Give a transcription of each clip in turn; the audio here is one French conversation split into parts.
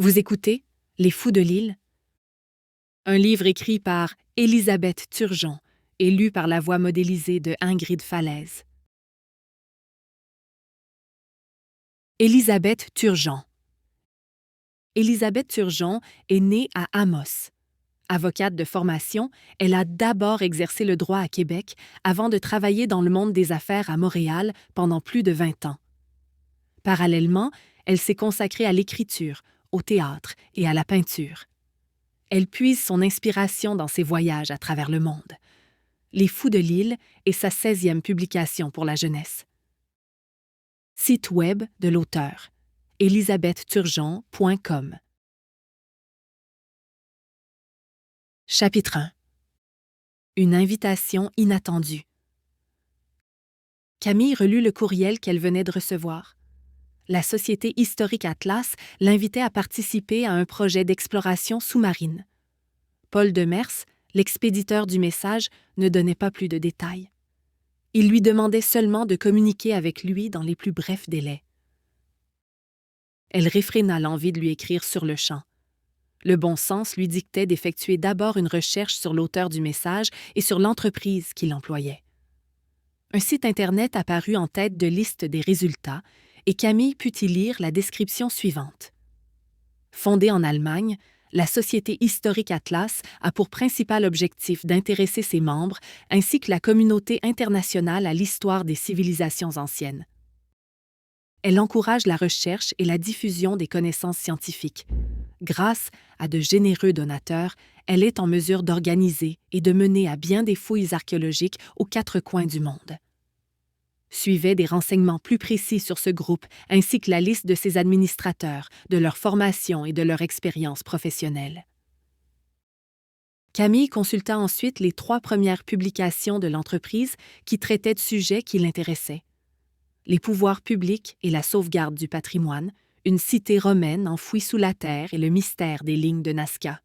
Vous écoutez Les Fous de l'île, un livre écrit par Elisabeth Turgeon et lu par la voix modélisée de Ingrid Falaise. Elisabeth Turgeon. Elisabeth Turgeon est née à Amos. Avocate de formation, elle a d'abord exercé le droit à Québec avant de travailler dans le monde des affaires à Montréal pendant plus de 20 ans. Parallèlement, elle s'est consacrée à l'écriture, au théâtre et à la peinture. Elle puise son inspiration dans ses voyages à travers le monde. Les Fous de l'île est sa 16e publication pour la jeunesse. Site web de l'auteur elisabethturgeon.com. Chapitre 1. Une invitation inattendue. Camille relut le courriel qu'elle venait de recevoir. La Société historique Atlas l'invitait à participer à un projet d'exploration sous-marine. Paul Demers, l'expéditeur du message, ne donnait pas plus de détails. Il lui demandait seulement de communiquer avec lui dans les plus brefs délais. Elle réfréna l'envie de lui écrire sur le champ. Le bon sens lui dictait d'effectuer d'abord une recherche sur l'auteur du message et sur l'entreprise qui l'employait. Un site Internet apparut en tête de liste des résultats et Camille put y lire la description suivante. Fondée en Allemagne, la Société historique Atlas a pour principal objectif d'intéresser ses membres ainsi que la communauté internationale à l'histoire des civilisations anciennes. Elle encourage la recherche et la diffusion des connaissances scientifiques. Grâce à de généreux donateurs, elle est en mesure d'organiser et de mener à bien des fouilles archéologiques aux 4 coins du monde. Suivaient des renseignements plus précis sur ce groupe, ainsi que la liste de ses administrateurs, de leur formation et de leur expérience professionnelle. Camille consulta ensuite les 3 premières publications de l'entreprise qui traitaient de sujets qui l'intéressaient. Les pouvoirs publics et la sauvegarde du patrimoine, une cité romaine enfouie sous la terre et le mystère des lignes de Nazca.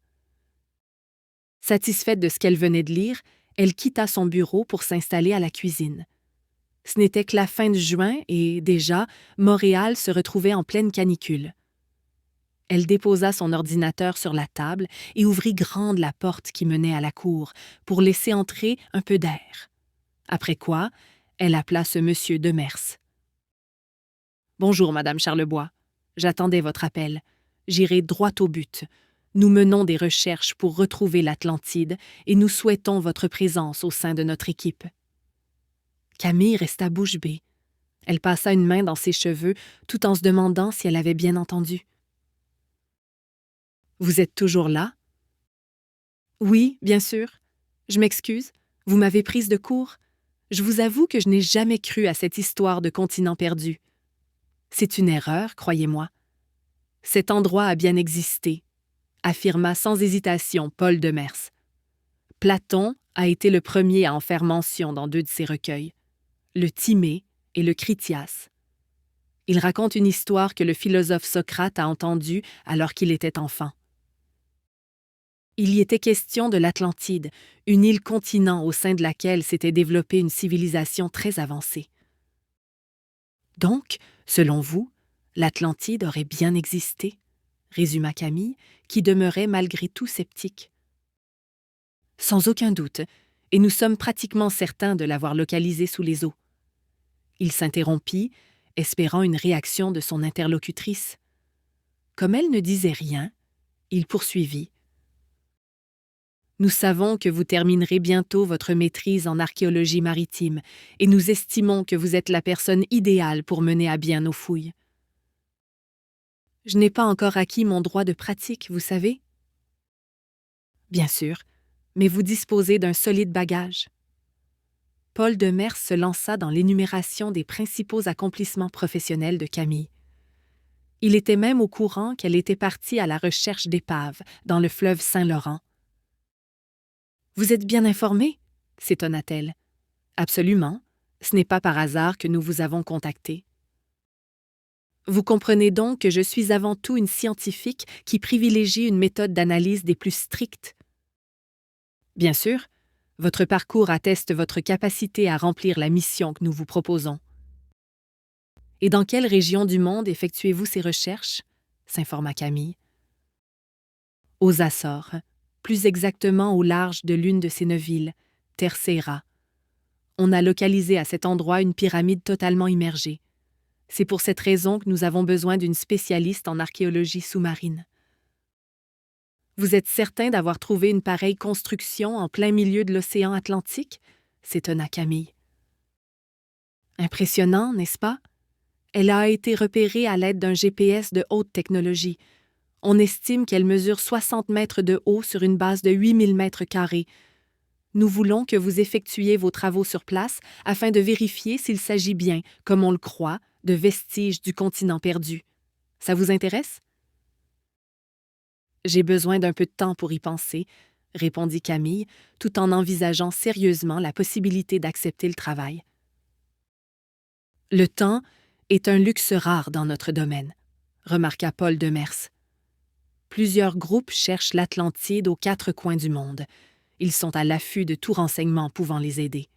Satisfaite de ce qu'elle venait de lire, elle quitta son bureau pour s'installer à la cuisine. Ce n'était que la fin de juin et, déjà, Montréal se retrouvait en pleine canicule. Elle déposa son ordinateur sur la table et ouvrit grande la porte qui menait à la cour pour laisser entrer un peu d'air. Après quoi, elle appela ce monsieur Demers. « Bonjour, Madame Charlebois. J'attendais votre appel. J'irai droit au but. Nous menons des recherches pour retrouver l'Atlantide et nous souhaitons votre présence au sein de notre équipe. » Camille resta bouche bée. Elle passa une main dans ses cheveux tout en se demandant si elle avait bien entendu. « Vous êtes toujours là? »« Oui, bien sûr. Je m'excuse. Vous m'avez prise de court. Je vous avoue que je n'ai jamais cru à cette histoire de continent perdu. C'est une erreur, croyez-moi. Cet endroit a bien existé, affirma sans hésitation Paul Demers. Platon a été le premier à en faire mention dans 2 de ses recueils, le Timée et le Critias. Il raconte une histoire que le philosophe Socrate a entendue alors qu'il était enfant. Il y était question de l'Atlantide, une île-continent au sein de laquelle s'était développée une civilisation très avancée. Donc, selon vous, l'Atlantide aurait bien existé, résuma Camille, qui demeurait malgré tout sceptique. Sans aucun doute, et nous sommes pratiquement certains de l'avoir localisée sous les eaux. Il s'interrompit, espérant une réaction de son interlocutrice. Comme elle ne disait rien, il poursuivit. Nous savons que vous terminerez bientôt votre maîtrise en archéologie maritime et nous estimons que vous êtes la personne idéale pour mener à bien nos fouilles. Je n'ai pas encore acquis mon droit de pratique, vous savez? Bien sûr, mais vous disposez d'un solide bagage. Paul Demers se lança dans l'énumération des principaux accomplissements professionnels de Camille. Il était même au courant qu'elle était partie à la recherche d'épaves dans le fleuve Saint-Laurent. Vous êtes bien informé? S'étonna-t-elle. Absolument. Ce n'est pas par hasard que nous vous avons contacté. Vous comprenez donc que je suis avant tout une scientifique qui privilégie une méthode d'analyse des plus strictes. Bien sûr, votre parcours atteste votre capacité à remplir la mission que nous vous proposons. Et dans quelle région du monde effectuez-vous ces recherches? S'informa Camille. Aux Açores, plus exactement au large de l'une de ces 9 îles, Terceira. On a localisé à cet endroit une pyramide totalement immergée. C'est pour cette raison que nous avons besoin d'une spécialiste en archéologie sous-marine. Vous êtes certain d'avoir trouvé une pareille construction en plein milieu de l'océan Atlantique? S'étonna Camille. Impressionnant, n'est-ce pas? Elle a été repérée à l'aide d'un GPS de haute technologie. On estime qu'elle mesure 60 mètres de haut sur une base de 8000 mètres carrés. Nous voulons que vous effectuiez vos travaux sur place afin de vérifier s'il s'agit bien, comme on le croit, de vestiges du continent perdu. Ça vous intéresse? J'ai besoin d'un peu de temps pour y penser, répondit Camille, tout en envisageant sérieusement la possibilité d'accepter le travail. Le temps est un luxe rare dans notre domaine, remarqua Paul Demers. Plusieurs groupes cherchent l'Atlantide aux 4 coins du monde. Ils sont à l'affût de tout renseignement pouvant les aider.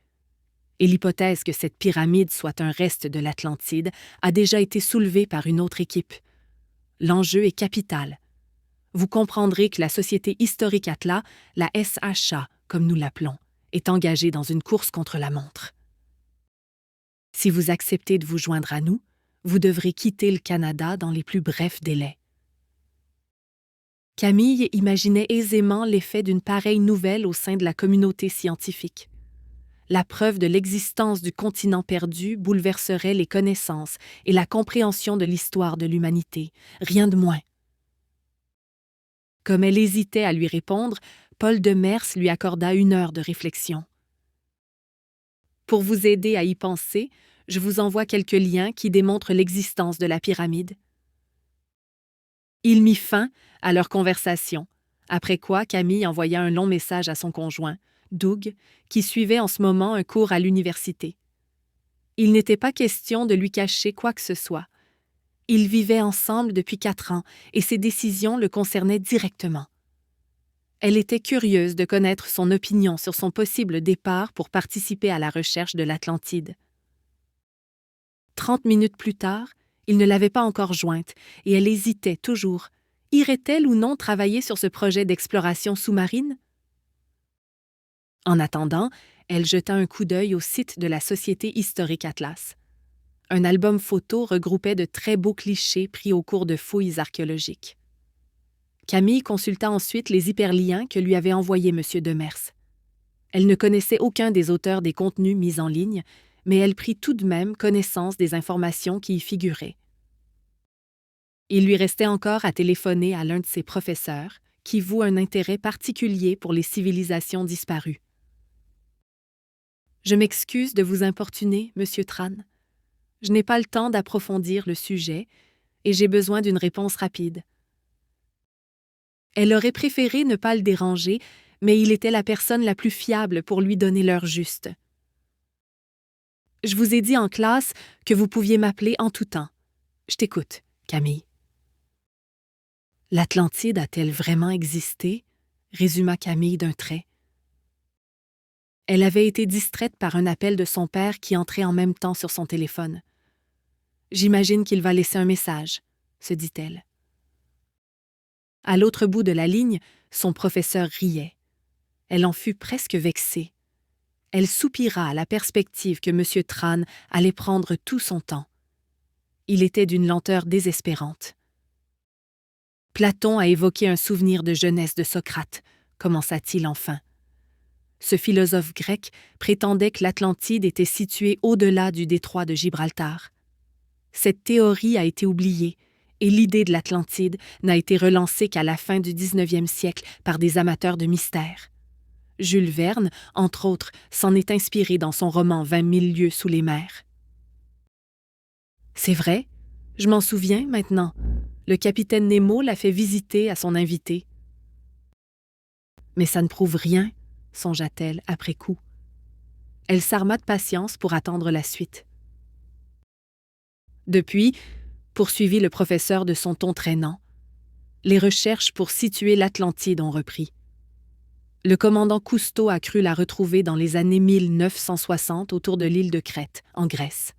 Et l'hypothèse que cette pyramide soit un reste de l'Atlantide a déjà été soulevée par une autre équipe. L'enjeu est capital. Vous comprendrez que la Société historique Atlas, la SHA, comme nous l'appelons, est engagée dans une course contre la montre. Si vous acceptez de vous joindre à nous, vous devrez quitter le Canada dans les plus brefs délais. Camille imaginait aisément l'effet d'une pareille nouvelle au sein de la communauté scientifique. La preuve de l'existence du continent perdu bouleverserait les connaissances et la compréhension de l'histoire de l'humanité, rien de moins. Comme elle hésitait à lui répondre, Paul Demers lui accorda 1 heure de réflexion. Pour vous aider à y penser, je vous envoie quelques liens qui démontrent l'existence de la pyramide. Il mit fin à leur conversation, après quoi Camille envoya un long message à son conjoint, Doug, qui suivait en ce moment un cours à l'université. Il n'était pas question de lui cacher quoi que ce soit. Ils vivaient ensemble depuis 4 ans et ses décisions le concernaient directement. Elle était curieuse de connaître son opinion sur son possible départ pour participer à la recherche de l'Atlantide. 30 minutes plus tard, il ne l'avait pas encore jointe et elle hésitait toujours. Irait-elle ou non travailler sur ce projet d'exploration sous-marine? En attendant, elle jeta un coup d'œil au site de la Société historique Atlas. Un album photo regroupait de très beaux clichés pris au cours de fouilles archéologiques. Camille consulta ensuite les hyperliens que lui avait envoyés M. Demers. Elle ne connaissait aucun des auteurs des contenus mis en ligne, mais elle prit tout de même connaissance des informations qui y figuraient. Il lui restait encore à téléphoner à l'un de ses professeurs, qui voue un intérêt particulier pour les civilisations disparues. « Je m'excuse de vous importuner, Monsieur Tran. Je n'ai pas le temps d'approfondir le sujet et j'ai besoin d'une réponse rapide. » Elle aurait préféré ne pas le déranger, mais il était la personne la plus fiable pour lui donner l'heure juste. « Je vous ai dit en classe que vous pouviez m'appeler en tout temps. Je t'écoute, Camille. » « L'Atlantide a-t-elle vraiment existé? » résuma Camille d'un trait. Elle avait été distraite par un appel de son père qui entrait en même temps sur son téléphone. « J'imagine qu'il va laisser un message, » se dit-elle. À l'autre bout de la ligne, son professeur riait. Elle en fut presque vexée. Elle soupira à la perspective que M. Tran allait prendre tout son temps. Il était d'une lenteur désespérante. « Platon a évoqué un souvenir de jeunesse de Socrate, » commença-t-il enfin. Ce philosophe grec prétendait que l'Atlantide était située au-delà du détroit de Gibraltar. Cette théorie a été oubliée, et l'idée de l'Atlantide n'a été relancée qu'à la fin du 19e siècle par des amateurs de mystère. Jules Verne, entre autres, s'en est inspiré dans son roman 20 000 lieues sous les mers. C'est vrai, je m'en souviens maintenant. Le capitaine Nemo l'a fait visiter à son invité. Mais ça ne prouve rien, songea-t-elle après coup. Elle s'arma de patience pour attendre la suite. Depuis, poursuivit le professeur de son ton traînant, les recherches pour situer l'Atlantide ont repris. Le commandant Cousteau a cru la retrouver dans les années 1960 autour de l'île de Crète, en Grèce.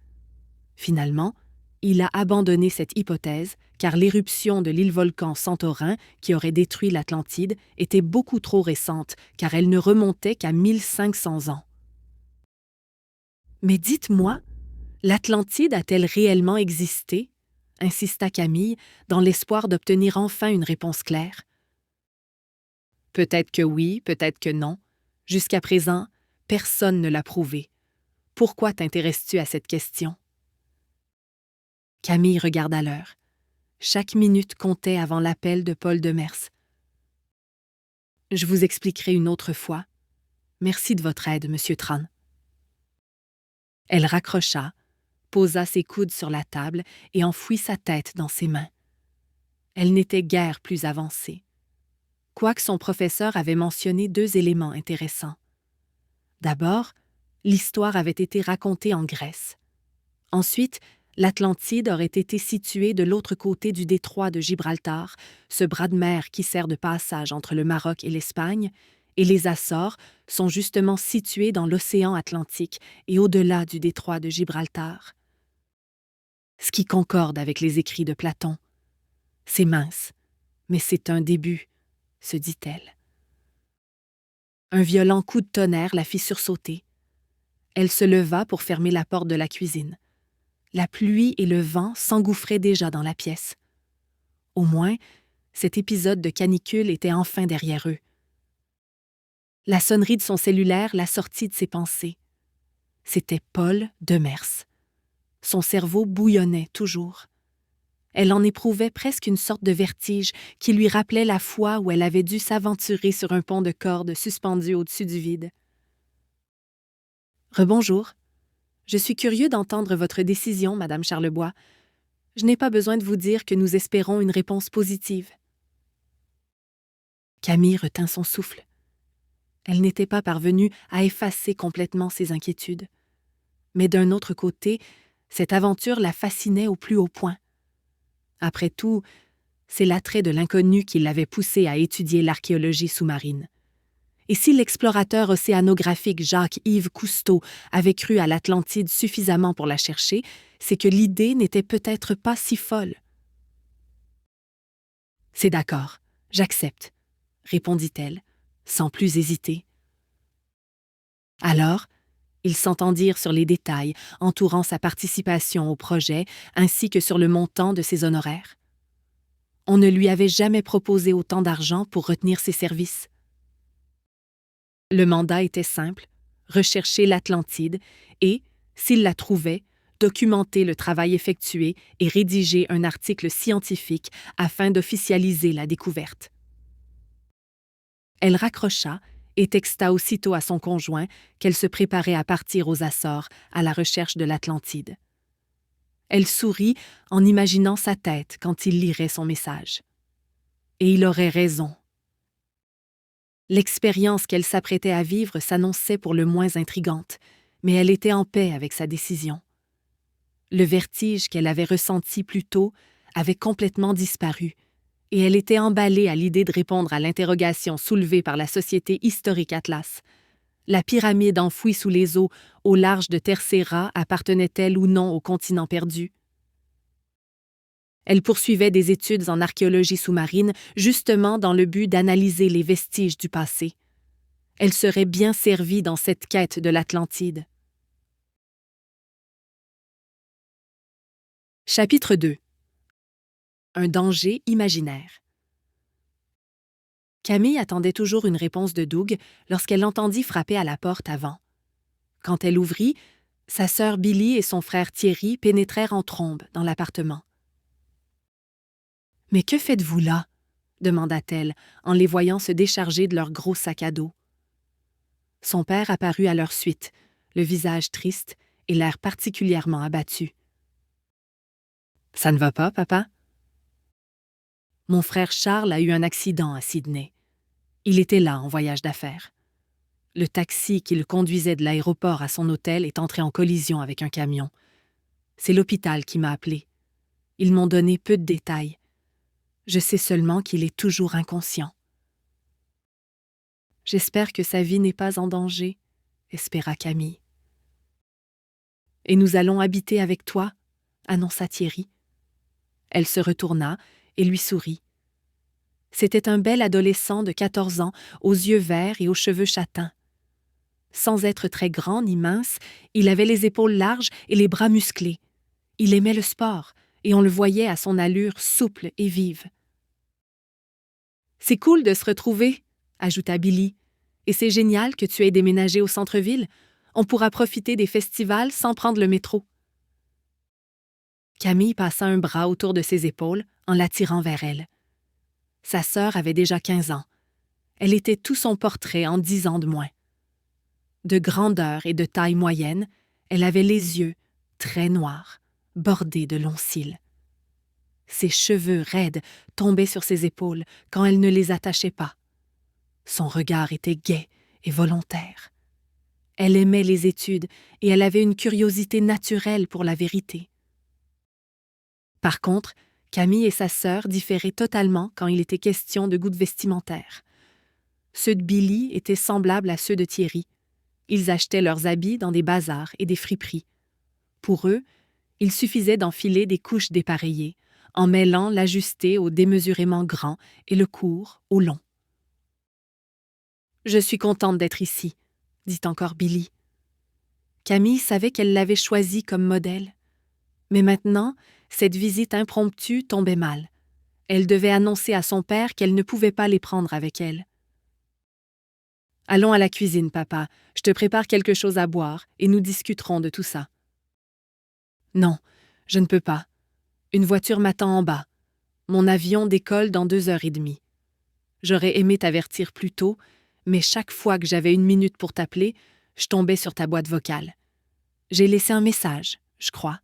Finalement, il a abandonné cette hypothèse car l'éruption de l'île-volcan Santorin, qui aurait détruit l'Atlantide, était beaucoup trop récente car elle ne remontait qu'à 1500 ans. Mais dites-moi, l'Atlantide a-t-elle réellement existé? Insista Camille, dans l'espoir d'obtenir enfin une réponse claire. Peut-être que oui, peut-être que non. Jusqu'à présent, personne ne l'a prouvé. Pourquoi t'intéresses-tu à cette question? Camille regarda l'heure. Chaque minute comptait avant l'appel de Paul Demers. Je vous expliquerai une autre fois. Merci de votre aide, Monsieur Tran. Elle raccrocha, posa ses coudes sur la table et enfouit sa tête dans ses mains. Elle n'était guère plus avancée. Quoique son professeur avait mentionné 2 éléments intéressants. D'abord, l'histoire avait été racontée en Grèce. Ensuite, l'Atlantide aurait été située de l'autre côté du détroit de Gibraltar, ce bras de mer qui sert de passage entre le Maroc et l'Espagne, et les Açores sont justement situés dans l'océan Atlantique et au-delà du détroit de Gibraltar. Ce qui concorde avec les écrits de Platon. C'est mince, mais c'est un début, se dit-elle. Un violent coup de tonnerre la fit sursauter. Elle se leva pour fermer la porte de la cuisine. La pluie et le vent s'engouffraient déjà dans la pièce. Au moins, cet épisode de canicule était enfin derrière eux. La sonnerie de son cellulaire la sortit de ses pensées. C'était Paul Demers. Son cerveau bouillonnait toujours. Elle en éprouvait presque une sorte de vertige qui lui rappelait la fois où elle avait dû s'aventurer sur un pont de corde suspendu au-dessus du vide. « Rebonjour. Je suis curieux d'entendre votre décision, Madame Charlebois. Je n'ai pas besoin de vous dire que nous espérons une réponse positive. » Camille retint son souffle. Elle n'était pas parvenue à effacer complètement ses inquiétudes. Mais d'un autre côté, cette aventure la fascinait au plus haut point. Après tout, c'est l'attrait de l'inconnu qui l'avait poussée à étudier l'archéologie sous-marine. Et si l'explorateur océanographique Jacques-Yves Cousteau avait cru à l'Atlantide suffisamment pour la chercher, c'est que l'idée n'était peut-être pas si folle. « C'est d'accord, j'accepte, » répondit-elle, sans plus hésiter. Alors, ils s'entendirent sur les détails entourant sa participation au projet ainsi que sur le montant de ses honoraires. On ne lui avait jamais proposé autant d'argent pour retenir ses services. Le mandat était simple, rechercher l'Atlantide et, s'il la trouvait, documenter le travail effectué et rédiger un article scientifique afin d'officialiser la découverte. Elle raccrocha et texta aussitôt à son conjoint qu'elle se préparait à partir aux Açores à la recherche de l'Atlantide. Elle sourit en imaginant sa tête quand il lirait son message. Et il aurait raison. L'expérience qu'elle s'apprêtait à vivre s'annonçait pour le moins intrigante, mais elle était en paix avec sa décision. Le vertige qu'elle avait ressenti plus tôt avait complètement disparu, et elle était emballée à l'idée de répondre à l'interrogation soulevée par la Société historique Atlas. La pyramide enfouie sous les eaux au large de Terceira appartenait-elle ou non au continent perdu? Elle poursuivait des études en archéologie sous-marine justement dans le but d'analyser les vestiges du passé. Elle serait bien servie dans cette quête de l'Atlantide. Chapitre 2. Un danger imaginaire. Camille attendait toujours une réponse de Doug lorsqu'elle l'entendit frapper à la porte avant. Quand elle ouvrit, sa sœur Billy et son frère Thierry pénétrèrent en trombe dans l'appartement. « Mais que faites-vous là ?» demanda-t-elle en les voyant se décharger de leur gros sac à dos. Son père apparut à leur suite, le visage triste et l'air particulièrement abattu. « Ça ne va pas, papa? » Mon frère Charles a eu un accident à Sydney. Il était là en voyage d'affaires. Le taxi qui le conduisait de l'aéroport à son hôtel est entré en collision avec un camion. C'est l'hôpital qui m'a appelé. Ils m'ont donné peu de détails. Je sais seulement qu'il est toujours inconscient. « J'espère que sa vie n'est pas en danger, » espéra Camille. « Et nous allons habiter avec toi, annonça Thierry. Elle se retourna et lui sourit. C'était un bel adolescent de 14 ans, aux yeux verts et aux cheveux châtains. Sans être très grand ni mince, il avait les épaules larges et les bras musclés. Il aimait le sport, et on le voyait à son allure souple et vive. « C'est cool de se retrouver », ajouta Billy. « Et c'est génial que tu aies déménagé au centre-ville. On pourra profiter des festivals sans prendre le métro. » Camille passa un bras autour de ses épaules en l'attirant vers elle. Sa sœur avait déjà 15 ans. Elle était tout son portrait en 10 ans de moins. De grandeur et de taille moyenne, elle avait les yeux très noirs, bordés de longs cils. Ses cheveux raides tombaient sur ses épaules quand elle ne les attachait pas. Son regard était gai et volontaire. Elle aimait les études et elle avait une curiosité naturelle pour la vérité. Par contre, Camille et sa sœur différaient totalement quand il était question de goût vestimentaire. Ceux de Billy étaient semblables à ceux de Thierry. Ils achetaient leurs habits dans des bazars et des friperies. Pour eux, il suffisait d'enfiler des couches dépareillées, en mêlant l'ajusté au démesurément grand et le court au long. « Je suis contente d'être ici », dit encore Billy. Camille savait qu'elle l'avait choisi comme modèle. Mais maintenant, cette visite impromptue tombait mal. Elle devait annoncer à son père qu'elle ne pouvait pas les prendre avec elle. « Allons à la cuisine, papa. Je te prépare quelque chose à boire et nous discuterons de tout ça. »« Non, je ne peux pas. Une voiture m'attend en bas. Mon avion décolle dans 2h30. J'aurais aimé t'avertir plus tôt, mais chaque fois que j'avais 1 minute pour t'appeler, je tombais sur ta boîte vocale. J'ai laissé un message, je crois.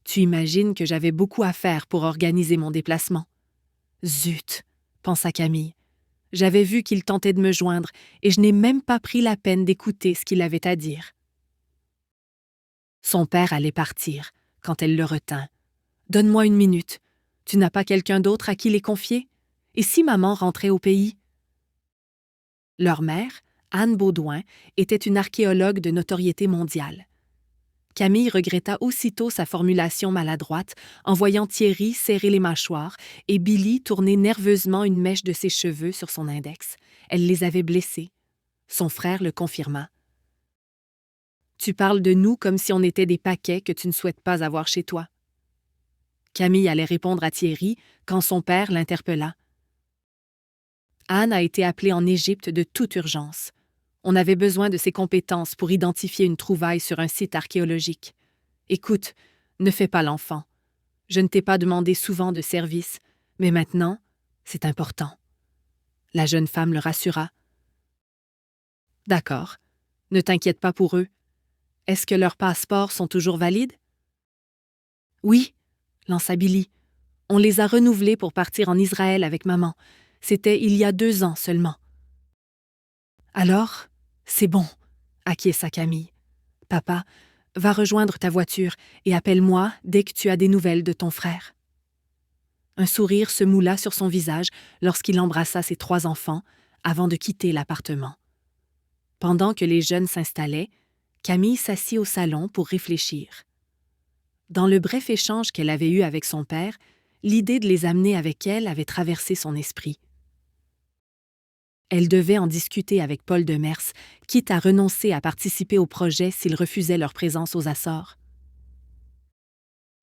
Tu imagines que j'avais beaucoup à faire pour organiser mon déplacement. »« Zut !» pensa Camille. « J'avais vu qu'il tentait de me joindre et je n'ai même pas pris la peine d'écouter ce qu'il avait à dire. » Son père allait partir quand elle le retint. « Donne-moi 1 minute. Tu n'as pas quelqu'un d'autre à qui les confier? Et si maman rentrait au pays? » Leur mère, Anne Baudouin, était une archéologue de notoriété mondiale. Camille regretta aussitôt sa formulation maladroite en voyant Thierry serrer les mâchoires et Billy tourner nerveusement une mèche de ses cheveux sur son index. Elle les avait blessés. Son frère le confirma. « Tu parles de nous comme si on était des paquets que tu ne souhaites pas avoir chez toi. » Camille allait répondre à Thierry quand son père l'interpella. « Anne a été appelée en Égypte de toute urgence. On avait besoin de ses compétences pour identifier une trouvaille sur un site archéologique. Écoute, ne fais pas l'enfant. Je ne t'ai pas demandé souvent de service, mais maintenant, c'est important. » La jeune femme le rassura. « D'accord, ne t'inquiète pas pour eux. Est-ce que leurs passeports sont toujours valides? »« Oui, » lança Billy. « On les a renouvelés pour partir en Israël avec maman. C'était il y a 2 ans seulement. »« Alors, c'est bon, » acquiesça Camille. « Papa, va rejoindre ta voiture et appelle-moi dès que tu as des nouvelles de ton frère. » Un sourire se moula sur son visage lorsqu'il embrassa ses 3 enfants avant de quitter l'appartement. Pendant que les jeunes s'installaient, Camille s'assit au salon pour réfléchir. Dans le bref échange qu'elle avait eu avec son père, l'idée de les amener avec elle avait traversé son esprit. Elle devait en discuter avec Paul Demers, quitte à renoncer à participer au projet s'il refusait leur présence aux Açores.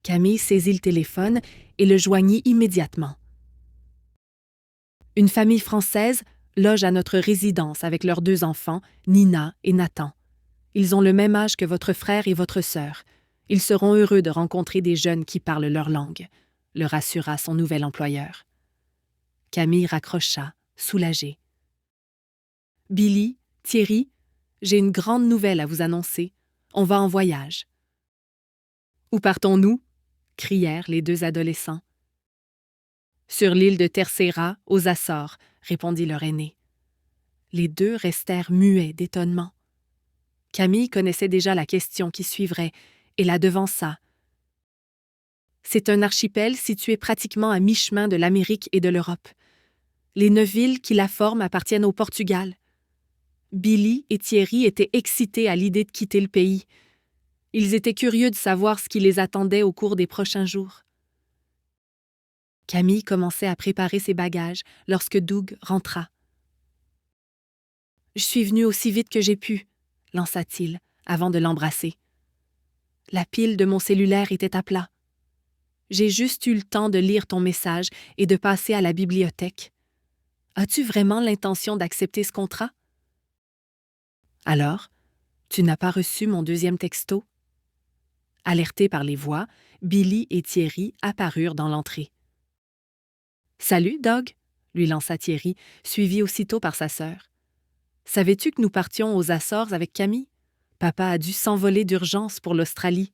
Camille saisit le téléphone et le joignit immédiatement. « Une famille française loge à notre résidence avec leurs 2 enfants, Nina et Nathan. Ils ont le même âge que votre frère et votre sœur. Ils seront heureux de rencontrer des jeunes qui parlent leur langue, » le rassura son nouvel employeur. Camille raccrocha, soulagée. « Billy, Thierry, j'ai une grande nouvelle à vous annoncer. On va en voyage. »« Où partons-nous » crièrent les 2 adolescents. « Sur l'île de Terceira, aux Açores » répondit leur aîné. Les 2 restèrent muets d'étonnement. Camille connaissait déjà la question qui suivrait et la devança. C'est un archipel situé pratiquement à mi-chemin de l'Amérique et de l'Europe. Les 9 îles qui la forment appartiennent au Portugal. Billy et Thierry étaient excités à l'idée de quitter le pays. Ils étaient curieux de savoir ce qui les attendait au cours des prochains jours. Camille commençait à préparer ses bagages lorsque Doug rentra. « Je suis venu aussi vite que j'ai pu », lança-t-il, avant de l'embrasser. La pile de mon cellulaire était à plat. J'ai juste eu le temps de lire ton message et de passer à la bibliothèque. As-tu vraiment l'intention d'accepter ce contrat? Alors, tu n'as pas reçu mon deuxième texto? Alertés par les voix, Billy et Thierry apparurent dans l'entrée. « Salut, Doug », lui lança Thierry, suivi aussitôt par sa sœur. « Savais-tu que nous partions aux Açores avec Camille? Papa a dû s'envoler d'urgence pour l'Australie. »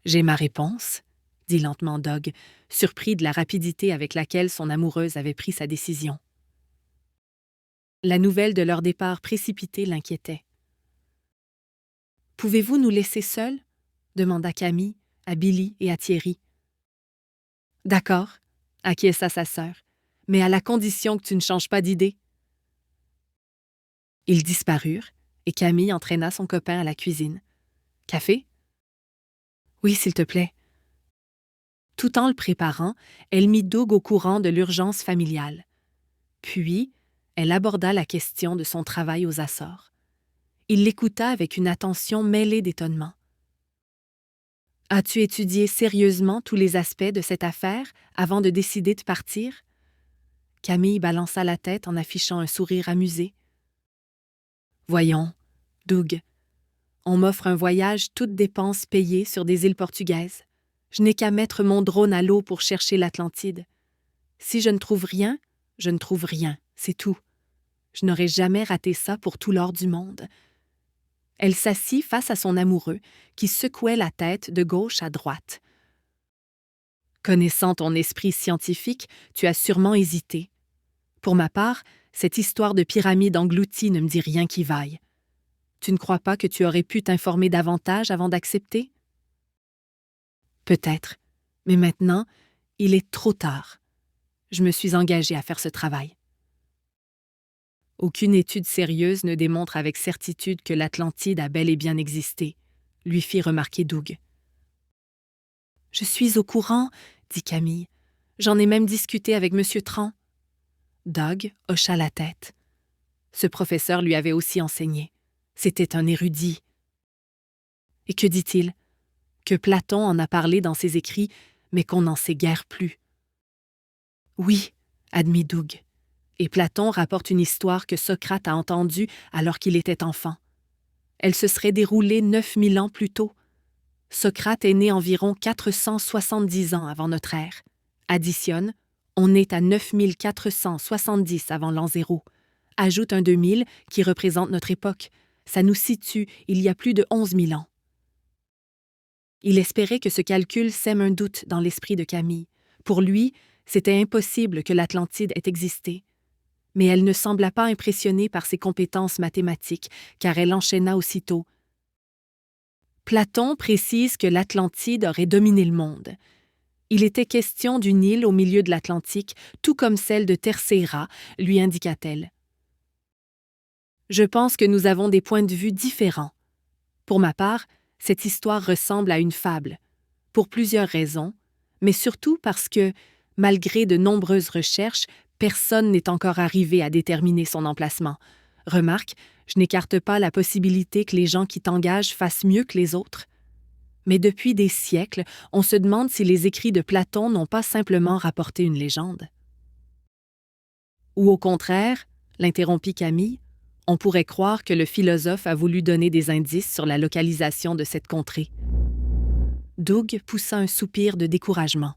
« J'ai ma réponse », dit lentement Doug, surpris de la rapidité avec laquelle son amoureuse avait pris sa décision. La nouvelle de leur départ précipité l'inquiétait. « Pouvez-vous nous laisser seuls ?» demanda Camille à Billy et à Thierry. « D'accord », acquiesça sa sœur, « mais à la condition que tu ne changes pas d'idée. » Ils disparurent et Camille entraîna son copain à la cuisine. « Café? »« Oui, s'il te plaît. » Tout en le préparant, elle mit Doug au courant de l'urgence familiale. Puis, elle aborda la question de son travail aux Açores. Il l'écouta avec une attention mêlée d'étonnement. « As-tu étudié sérieusement tous les aspects de cette affaire avant de décider de partir? » Camille balança la tête en affichant un sourire amusé. « Voyons, Doug, on m'offre un voyage toutes dépenses payées sur des îles portugaises. Je n'ai qu'à mettre mon drone à l'eau pour chercher l'Atlantide. Si je ne trouve rien, je ne trouve rien, c'est tout. Je n'aurais jamais raté ça pour tout l'or du monde. » Elle s'assit face à son amoureux, qui secouait la tête de gauche à droite. « Connaissant ton esprit scientifique, tu as sûrement hésité. Pour ma part, cette histoire de pyramide engloutie ne me dit rien qui vaille. Tu ne crois pas que tu aurais pu t'informer davantage avant d'accepter? » Peut-être, mais maintenant, il est trop tard. Je me suis engagée à faire ce travail. Aucune étude sérieuse ne démontre avec certitude que l'Atlantide a bel et bien existé, lui fit remarquer Doug. « Je suis au courant, » dit Camille. « J'en ai même discuté avec M. Tran. » Doug hocha la tête. Ce professeur lui avait aussi enseigné. C'était un érudit. Et que dit-il? Que Platon en a parlé dans ses écrits, mais qu'on n'en sait guère plus. Oui, admit Doug. Et Platon rapporte une histoire que Socrate a entendue alors qu'il était enfant. Elle se serait déroulée 9000 ans plus tôt. Socrate est né environ 470 ans avant notre ère. Additionne, on est à 9470 avant l'an 0. Ajoute un 2000 qui représente notre époque. Ça nous situe il y a plus de 11 000 ans. Il espérait que ce calcul sème un doute dans l'esprit de Camille. Pour lui, c'était impossible que l'Atlantide ait existé. Mais elle ne sembla pas impressionnée par ses compétences mathématiques, car elle enchaîna aussitôt. Platon précise que l'Atlantide aurait dominé le monde. Il était question d'une île au milieu de l'Atlantique, tout comme celle de Terceira, lui indiqua-t-elle. Je pense que nous avons des points de vue différents. Pour ma part, cette histoire ressemble à une fable, pour plusieurs raisons, mais surtout parce que, malgré de nombreuses recherches, personne n'est encore arrivé à déterminer son emplacement. Remarque, je n'écarte pas la possibilité que les gens qui t'engagent fassent mieux que les autres. Mais depuis des siècles, on se demande si les écrits de Platon n'ont pas simplement rapporté une légende. Ou au contraire, l'interrompit Camille, on pourrait croire que le philosophe a voulu donner des indices sur la localisation de cette contrée. Doug poussa un soupir de découragement.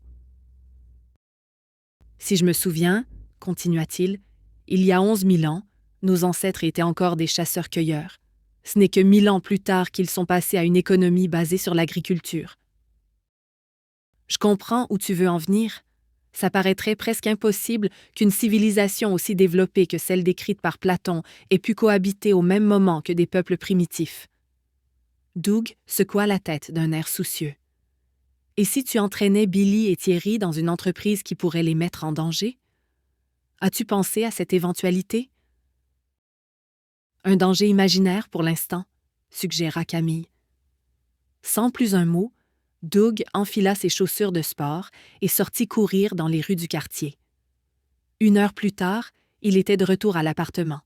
« Si je me souviens, continua-t-il, il y a 11 000 ans, nos ancêtres étaient encore des chasseurs-cueilleurs. Ce n'est que 1000 ans plus tard qu'ils sont passés à une économie basée sur l'agriculture. Je comprends où tu veux en venir. Ça paraîtrait presque impossible qu'une civilisation aussi développée que celle décrite par Platon ait pu cohabiter au même moment que des peuples primitifs. » Doug secoua la tête d'un air soucieux. « Et si tu entraînais Billy et Thierry dans une entreprise qui pourrait les mettre en danger? As-tu pensé à cette éventualité? » « Un danger imaginaire pour l'instant, » suggéra Camille. Sans plus un mot, Doug enfila ses chaussures de sport et sortit courir dans les rues du quartier. 1 heure plus tard, il était de retour à l'appartement.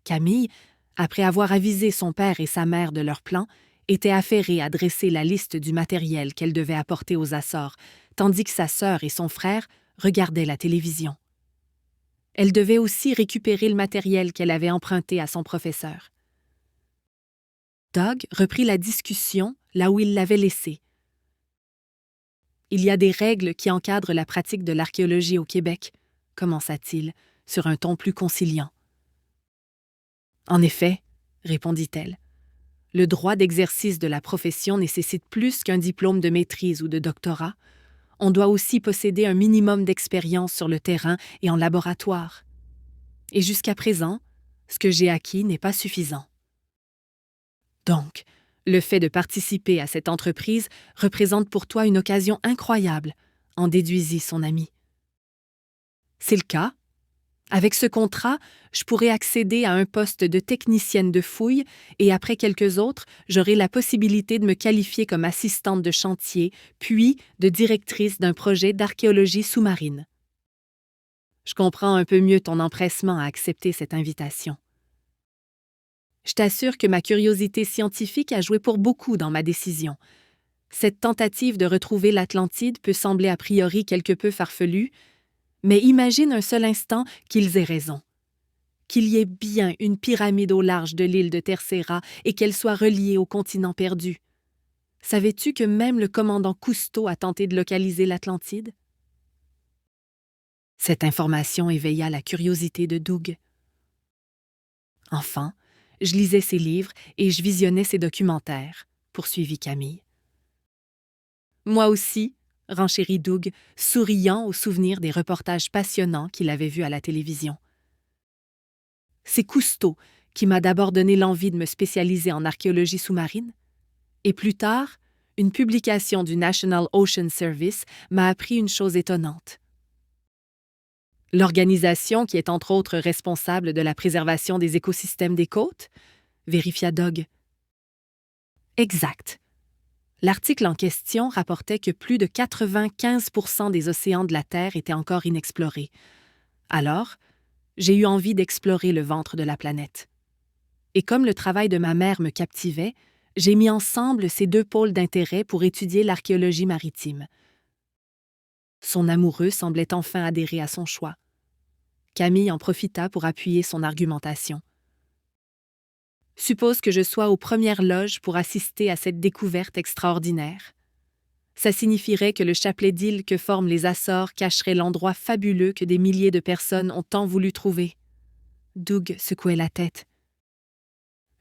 Camille, après avoir avisé son père et sa mère de leur plan, était affairée à dresser la liste du matériel qu'elle devait apporter aux Açores, tandis que sa sœur et son frère regardaient la télévision. Elle devait aussi récupérer le matériel qu'elle avait emprunté à son professeur. Doug reprit la discussion là où il l'avait laissée. Il y a des règles qui encadrent la pratique de l'archéologie au Québec, commença-t-il, sur un ton plus conciliant. En effet, répondit-elle, le droit d'exercice de la profession nécessite plus qu'un diplôme de maîtrise ou de doctorat. On doit aussi posséder un minimum d'expérience sur le terrain et en laboratoire. Et jusqu'à présent, ce que j'ai acquis n'est pas suffisant. Donc, le fait de participer à cette entreprise représente pour toi une occasion incroyable, en déduisit son ami. C'est le cas. Avec ce contrat, je pourrai accéder à un poste de technicienne de fouille et après quelques autres, j'aurai la possibilité de me qualifier comme assistante de chantier, puis de directrice d'un projet d'archéologie sous-marine. Je comprends un peu mieux ton empressement à accepter cette invitation. Je t'assure que ma curiosité scientifique a joué pour beaucoup dans ma décision. Cette tentative de retrouver l'Atlantide peut sembler a priori quelque peu farfelue, mais imagine un seul instant qu'ils aient raison. Qu'il y ait bien une pyramide au large de l'île de Terceira et qu'elle soit reliée au continent perdu. Savais-tu que même le commandant Cousteau a tenté de localiser l'Atlantide? Cette information éveilla la curiosité de Doug. Enfin, je lisais ses livres et je visionnais ses documentaires, poursuivit Camille. Moi aussi, renchérit Doug, souriant au souvenir des reportages passionnants qu'il avait vus à la télévision. C'est Cousteau qui m'a d'abord donné l'envie de me spécialiser en archéologie sous-marine, et plus tard, une publication du National Ocean Service m'a appris une chose étonnante. L'organisation qui est entre autres responsable de la préservation des écosystèmes des côtes, vérifia Doug. Exact. L'article en question rapportait que plus de 95% des océans de la Terre étaient encore inexplorés. Alors, j'ai eu envie d'explorer le ventre de la planète. Et comme le travail de ma mère me captivait, j'ai mis ensemble ces 2 pôles d'intérêt pour étudier l'archéologie maritime. Son amoureux semblait enfin adhérer à son choix. Camille en profita pour appuyer son argumentation. Suppose que je sois aux premières loges pour assister à cette découverte extraordinaire. Ça signifierait que le chapelet d'îles que forment les Açores cacherait l'endroit fabuleux que des milliers de personnes ont tant voulu trouver. Doug secouait la tête.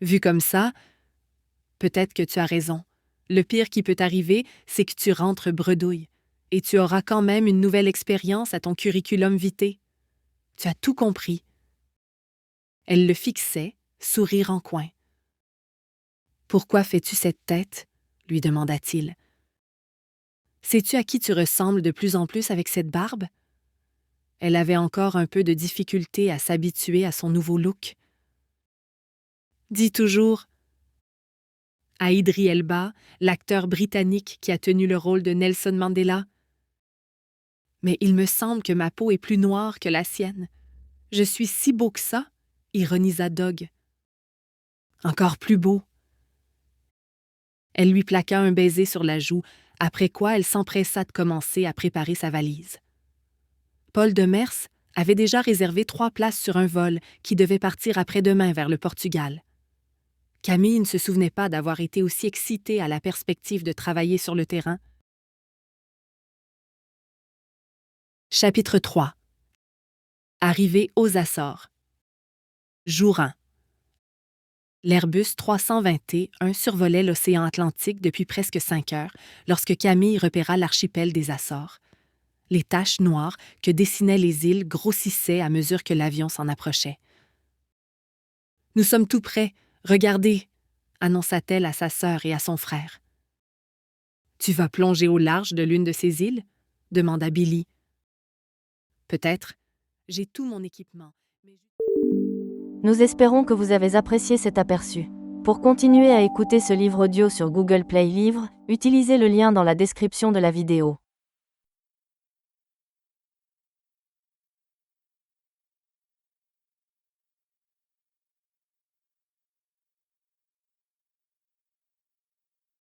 Vu comme ça, peut-être que tu as raison. Le pire qui peut arriver, c'est que tu rentres bredouille, et tu auras quand même une nouvelle expérience à ton curriculum vitae. Tu as tout compris. Elle le fixait, sourire en coin. « Pourquoi fais-tu cette tête ?» lui demanda-t-il. « Sais-tu à qui tu ressembles de plus en plus avec cette barbe ?» Elle avait encore un peu de difficulté à s'habituer à son nouveau look. « Dis toujours. » À Idris Elba, l'acteur britannique qui a tenu le rôle de Nelson Mandela. « Mais il me semble que ma peau est plus noire que la sienne. Je suis si beau que ça, » ironisa Doug. « Encore plus beau. » Elle lui plaqua un baiser sur la joue, après quoi elle s'empressa de commencer à préparer sa valise. Paul Demers avait déjà réservé 3 places sur un vol qui devait partir après-demain vers le Portugal. Camille ne se souvenait pas d'avoir été aussi excitée à la perspective de travailler sur le terrain. Chapitre 3. Arrivée aux Açores. Jour 1. L'Airbus 320T survolait l'océan Atlantique depuis presque 5 heures lorsque Camille repéra l'archipel des Açores. Les taches noires que dessinaient les îles grossissaient à mesure que l'avion s'en approchait. « Nous sommes tout près, regardez !» annonça-t-elle à sa sœur et à son frère. « Tu vas plonger au large de l'une de ces îles ?» demanda Billy. « Peut-être. J'ai tout mon équipement. » Nous espérons que vous avez apprécié cet aperçu. Pour continuer à écouter ce livre audio sur Google Play Livres, utilisez le lien dans la description de la vidéo.